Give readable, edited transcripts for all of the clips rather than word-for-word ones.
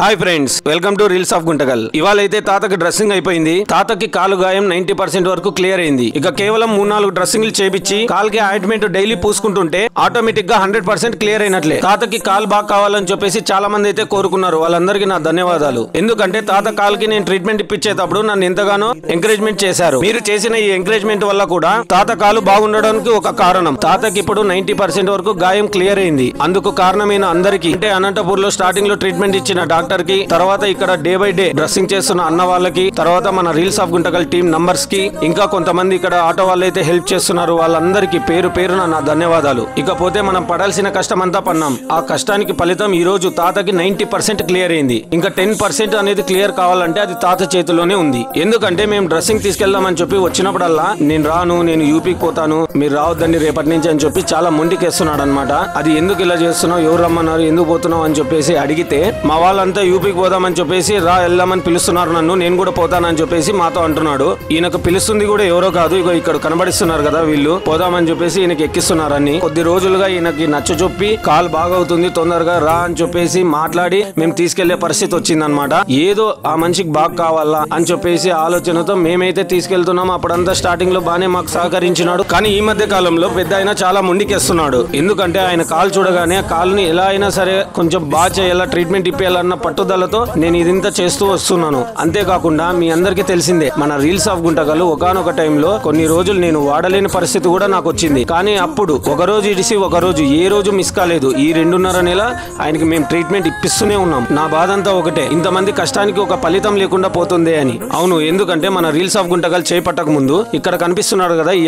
Hi friends, welcome to reels of Guntakal. ఇవాళైతే తాతకి dressing అయిపోయింది. తాతకి కాలు గాయం 90% వరకు క్లియర్ అయింది. ఇక కేవలం 3-4 డ్రెస్సింగ్లు చేపించి కాల్కి ఆయింట్మెంట్ డైలీ పూసుకుంటుంటే ఆటోమేటిక్ గా 100% క్లియర్ అయినట్లే. తాతకి కాలు బాగా కావాలని చెప్పేసి చాలా మంది అయితే కోరుకున్నారు. వాళ్ళందరికీ నా ధన్యవాదాలు. ఎందుకంటే తాత కాల్కి నేను ట్రీట్మెంట్ ఇప్పించేటప్పుడు నన్ను ఎంతగానో ఎంకరేజ్మెంట్ చేశారు. మీరు చేసిన ఈ ఎంకరేజ్మెంట్ వల్ల కూడా తాత కాలు బాగుండడానికి ఒక కారణం. తాతకి ఇప్పుడు 90% వరకు గాయం క్లియర్ అయింది. అందుకు కారణమైన అందరికీ, అంటే అనంతపూర్ లో స్టార్టింగ్ లో ట్రీట్మెంట్ ఇచ్చిన డాక్టర్ కి, తర్వాత ఇక్కడ డే బై డే డ్రెస్సింగ్ చేస్తున్న అన్న వాళ్ళకి, తర్వాత మన reels of Guntakal team numbers కి, ఇంకా కొంతమంది ఇక్కడ ఆటో వాళ్ళు అయితే హెల్ప్ చేస్తున్నారు. వాళ్ళందరికీ పేరు పేరున నా ధన్యవాదాలు. ఇకపోతే మనం పడాల్సిన కష్టం అంతా పన్నాం. ఆ కష్టానికి ఫలితం ఈ రోజు తాతకి 90% క్లియర్ అయింది. ఇంకా 10% అనేది క్లియర్ కావాలంటే అది తాత చేతిలోనే ఉంది. ఎందుకంటే మేము డ్రెస్సింగ్ తీసుకెళ్దామని చెప్పి వచ్చినప్పుడల్లా నేను రాను, నేను యూపీకి పోతాను, మీరు రావద్దండి రేపటి నుంచి అని చెప్పి చాలా మొండికేస్తున్నాడు అనమాట. అది ఎందుకు ఇలా చేస్తున్నావు, ఎవరు రమ్మన్నారు, ఎందుకు పోతున్నావు అని చెప్పేసి అడిగితే మా వాళ్ళంతా యూపీకి పోదామని చెప్పేసి రా వెళ్దామని పిలుస్తున్నారు నన్ను, నేను కూడా పోతానని చెప్పేసి మాతో అంటున్నాడు. ఈయనకు పిలుస్తుంది కూడా ఎవరో కాదు, ఇగో ఇక్కడ కనబడిస్తున్నారు కదా వీళ్ళు, పోదామని చెప్పేసి ఈయనకి ఎక్కిస్తున్నారని. కొద్ది రోజులుగా ఈయనకి నచ్చ చెప్పి కాలు బాగవుతుంది తొందరగా రా అని చెప్పేసి మాట్లాడి మేము తీసుకెళ్లే పరిస్థితి వచ్చిందనమాట. ఏదో ఆ మనిషికి బాగా కావాలా అని చెప్పేసి ఆలోచనతో మేమైతే తీసుకెళ్తున్నాం. అప్పుడంతా స్టార్టింగ్ లో బానే మాకు సహకరించినాడు. కానీ ఈ మధ్య కాలంలో పెద్ద ఆయన చాలా ముండికేస్తున్నాడు. ఎందుకంటే ఆయన కాలు చూడగానే కాలుని ఎలా అయినా సరే కొంచెం బాగా చేయాలా, ట్రీట్మెంట్ ఇప్పేయాలన్న పట్టుదలతో నేను ఇదంతా చేస్తూ వస్తున్నాను. అంతేకాకుండా మీ అందరికీ తెలిసిందే, మన రీల్స్ ఆఫ్ గుంటకల్ ఒకానొక టైంలో కొన్ని రోజులు నేను వాడలేని పరిస్థితి కూడా నాకు వచ్చింది. కానీ అప్పుడు ఒక రోజు ఇడిసి ఒక రోజు ఏ రోజు మిస్ కాలేదు. ఈ 2.5 నెల ఆయనకి మేము ట్రీట్మెంట్ ఇప్పిస్తూనే ఉన్నాం. నా బాధ అంతా ఒకటే, ఇంతమంది కష్టానికి ఒక ఫలితం లేకుండా పోతుంది అని. అవును, ఎందుకంటే మన రీల్స్ ఆఫ్ గుంటకల్ చేపట్టక ముందు ఇక్కడ కనిపిస్తున్నాడు కదా ఈ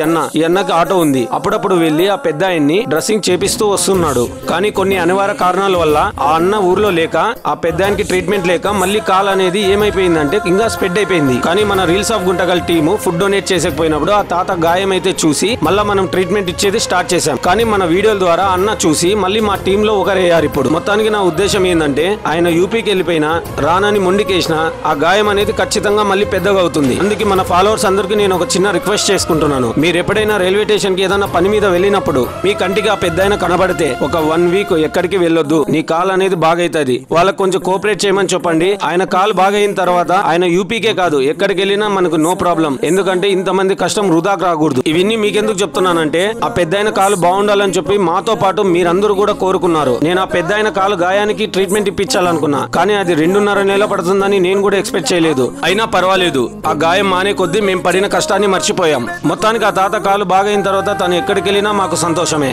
అన్నకి ఆటో ఉంది. అప్పుడప్పుడు వెళ్లి ఆ పెద్ద ఆయన్ని డ్రెస్సింగ్ చేపిస్తూ వస్తున్నాడు. కానీ కొన్ని అనివార్య కారణాల వల్ల ఆ అన్న ఊర్లో లేక, ఆ పెద్ద ఆయనకి ట్రీట్మెంట్ లేక మళ్ళీ కాల్ అనేది ఏమైపోయిందంటే ఇంకా స్ప్రెడ్ అయిపోయింది. కానీ మన reels of Guntakal team food donate చేసేకపోయినప్పుడు ఆ తాత గాయం అయితే చూసి మళ్ళీ మనం ట్రీట్మెంట్ ఇచ్చేది స్టార్ట్ చేశాం. కానీ మన వీడియోల ద్వారా అన్న చూసి మళ్ళీ మా టీమ్ లో ఒకరయ్యారు. ఇప్పుడు మొత్తానికి నా ఉద్దేశం ఏంటంటే, ఆయన యూపీకి వెళ్ళిపోయినా రానని మొండికేసిన ఆ గాయం అనేది ఖచ్చితంగా మళ్ళీ పెద్దగా అవుతుంది. అందుకే మన ఫాలోవర్స్ అందరికీ నేను ఒక చిన్న రిక్వెస్ట్ చేసుకుంటున్నాను. మీరు ఎప్పుడైనా రైల్వే స్టేషన్ కి ఏదైనా పని మీద వెళ్ళినప్పుడు మీ కంటికి ఆ పెద్ద ఆయన కనబడితే ఒక 1 వీక్ ఎక్కడికి వెళ్ళొద్దు, నీ కాల్ అనేది బాగైతుంది. వాళ్ళకి కొంచెం కోఆపరేట్ చేయమని చెప్పండి. ఆయన కాల్ బాగైన తర్వాత ఆయన యూపీకే కాదు ఎక్కడికి వెళ్ళినా మనకు నో ప్రాబ్లం. ఎందుకంటే ఇంతమంది కష్టం వృధాకు రాకూడదు. ఇవన్నీ మీకెందుకు చెప్తున్నానంటే, ఆ పెద్ద ఆయన కాలు బాగుండాలని చెప్పి మాతో పాటు మీరందరూ కూడా కోరుకున్నారు. నేను ఆ పెద్ద ఆయన కాలు గాయానికి ట్రీట్మెంట్ ఇప్పించాలనుకున్నా, కానీ అది 2.5 నెలలు పడుతుందని నేను కూడా ఎక్స్పెక్ట్ చేయలేదు. అయినా పర్వాలేదు, ఆ గాయం మానే కొద్దీ మేము పడిన కష్టాన్ని మర్చిపోయాం. మొత్తానికి ఆ తాత కాలు బాగైన తర్వాత తను ఎక్కడికి వెళ్ళినా మాకు సంతోషమే.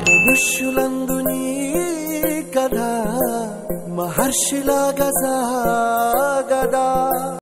మహర్షిలాగా సాగదా.